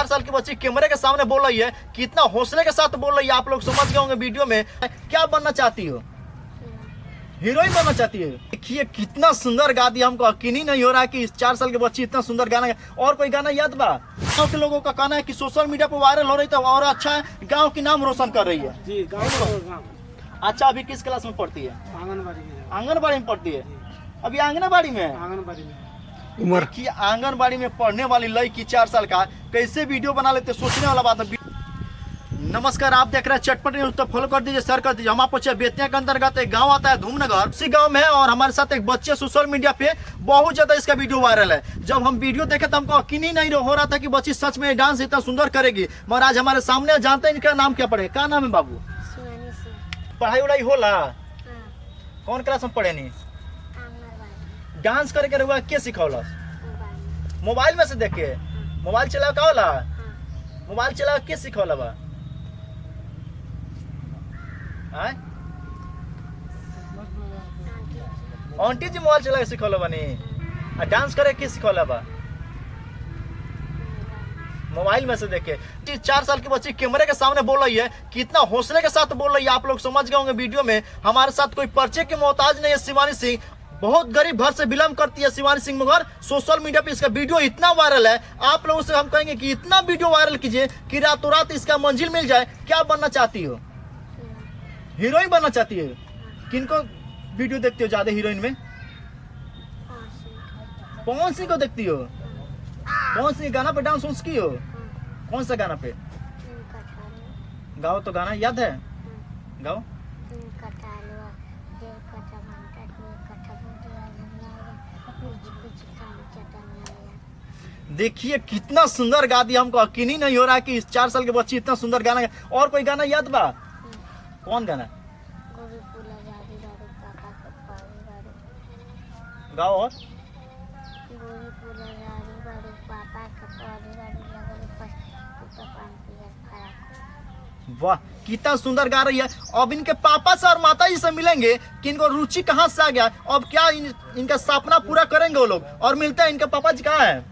4 साल की बच्ची कैमरे के सामने बोल रही है, कितना हौसले के साथ बोल रही है। आप लोग समझ गए होंगे वीडियो में। क्या बनना चाहती हो? हीरोइन बनना चाहती है। देखिए कितना सुंदर गा दिया, हमको यकीन ही नहीं हो रहा है कि इस 4 साल की बच्ची इतना सुंदर गाना। और कोई गाना याद बा? गाँव के लोगों का कहना है कि सोशल मीडिया पर वायरल हो रही है और अच्छा है, गाँव की नाम रोशन कर रही है जी। गाँव अच्छा, अभी किस क्लास में पढ़ती है? आंगनबाड़ी में। आंगनबाड़ी में पढ़ती है। अभी आंगनबाड़ी में आंगनबाड़ी में उम्र की आंगनबाड़ी में पढ़ने वाली लड़की 4 साल का कैसे वीडियो बना लेते, सोचने वाला बात है। नमस्कार, आप देख रहे हैं चटपट न्यूज, तो फॉलो कर दीजिए, शेयर कर दीजिए। हम आपको बेतिया के अंतर्गत एक गांव आता है धूमनगर, उसी गांव में है और हमारे साथ एक बच्चे सोशल मीडिया पे बहुत ज्यादा इसका वीडियो वायरल है। जब हम वीडियो देखे तो हमको यकीन ही नहीं हो रहा था कि बच्ची सच में डांस इतना सुंदर करेगी। मगर आज हमारे सामने जानते हैं इनका नाम क्या पड़े। क्या नाम है बाबू? पढ़ाई उड़ाई होला? कौन क्लास में पढ़े नहीं? डांस करे के रुआ के सिखौला? मोबाइल में से देख के? मोबाइल चलाओ का होला? मोबाइल चलाओ के सिखौला बा? आंटी जी मोबाइल चला के सिखौला बनी? आ डांस करे के सिखौला बा? मोबाइल में से देखे। 4 साल की बच्ची कैमरे के सामने बोल रही है, कितना हौसले के साथ बोल रही है। आप लोग समझ गए होंगे वीडियो में। हमारे साथ कोई परिचय के मोहताज नहीं है। शिवानी सिंह बहुत गरीब घर से बिलोंग करती है शिवानी सिंह, मगर सोशल मीडिया पे इसका वीडियो इतना वायरल है। आप लोगों से हम कहेंगे कि इतना वीडियो वायरल कीजिए कि रातों रात इसका मंजिल मिल जाए। क्या बनना चाहती हो? हीरोइन बनना चाहती है। किनको वीडियो देखती हो ज्यादा हीरोइन में? कौन सी को देखती हो? कौन सी गाना पे डांस उस की हो? कौन सा गाना पे? गाओ तो, गाना याद है? गाओ। देखिए कितना सुंदर गा दिया, हमको यकीन ही नहीं हो रहा है कि इस 4 साल की बच्ची इतना सुंदर गाना। और कोई गाना याद बा? कौन गाना? गाओ। और वाह कितना सुंदर गा रही है। अब इनके पापा से और माता जी से मिलेंगे कि इनको रुचि कहाँ से आ गया, अब क्या इनका सपना पूरा करेंगे वो लोग। और मिलते हैं, इनके पापा जी कहाँ है,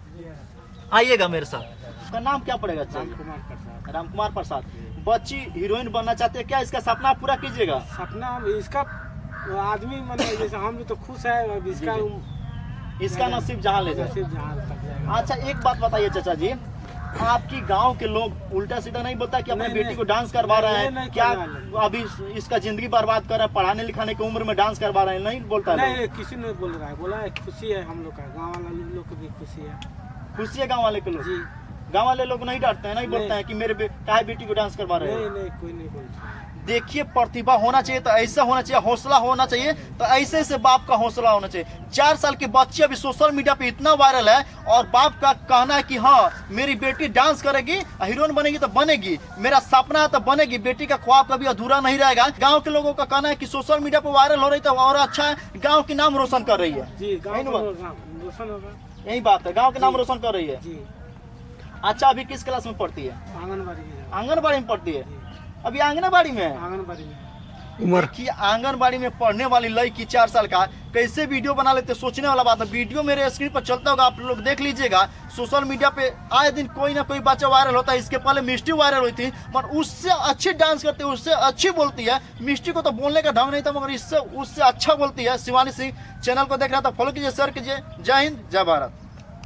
आइएगा मेरे साथ। उसका नाम क्या पड़ेगा? राम कुमार प्रसाद। बच्ची हीरोइन बनना चाहते हैं, क्या इसका सपना पूरा कीजिएगा? सपना इसका आदमी मतलब जैसे हम भी तो खुश है। अब इसका नसीब जहाँ ले जाए। अच्छा एक बात बताइए चाचा जी, आपकी गांव के लोग उल्टा सीधा नहीं बोलता कि अपने बेटी को डांस करवा रहे हैं? क्या अभी इसका जिंदगी बर्बाद कर रहा है, पढ़ाने लिखाने की उम्र में डांस करवा रहे हैं? नहीं बोलता? नहीं, किसी ने बोल रहा है, बोला है खुशी है हम लोग का, गाँव वाले लोग को भी खुशी है। खुशी है गाँव वाले के लोग? गाँव वाले लोग नहीं डांटते हैं, नहीं बोलते हैं कि मेरे बेटी को डांस करवा रहे हैं? नहीं, कोई नहीं बोलता। देखिए प्रतिभा होना चाहिए तो ऐसा होना चाहिए, हौसला होना चाहिए तो ऐसे से बाप का हौसला होना चाहिए। 4 साल की बच्ची अभी सोशल मीडिया पे इतना वायरल है और बाप का कहना है कि हाँ मेरी बेटी डांस करेगी, हीरोइन बनेगी तो बनेगी, मेरा सपना है तो बनेगी, बेटी का ख्वाब कभी अधूरा नहीं रहेगा। गांव के लोगों का कहना है कि सोशल मीडिया पे वायरल हो रही है और अच्छा है, गाँव की नाम रोशन कर रही है। यही बात है, गाँव के नाम रोशन कर रही है। अच्छा अभी किस क्लास में पढ़ती है? आंगनबाड़ी में। आंगनबाड़ी में पढ़ती है। अभी आंगनबाड़ी में? आंगनबाड़ी में उम्र की आंगनबाड़ी में पढ़ने वाली लड़की 4 साल का कैसे वीडियो बना लेते, सोचने वाला बात है। वीडियो मेरे स्क्रीन पर चलता होगा, आप लोग देख लीजिएगा। सोशल मीडिया पे आए दिन कोई ना कोई बच्चा वायरल होता है। इसके पहले मिष्टी वायरल हुई थी, मगर उससे अच्छी डांस करती है, उससे अच्छी बोलती है। मिष्टी को तो बोलने का ढंग नहीं था, मगर इससे उससे अच्छा बोलती है। शिवानी सिंह चैनल को देख रहा था, फॉलो कीजिए, शेयर कीजिए। जय हिंद, जय भारत।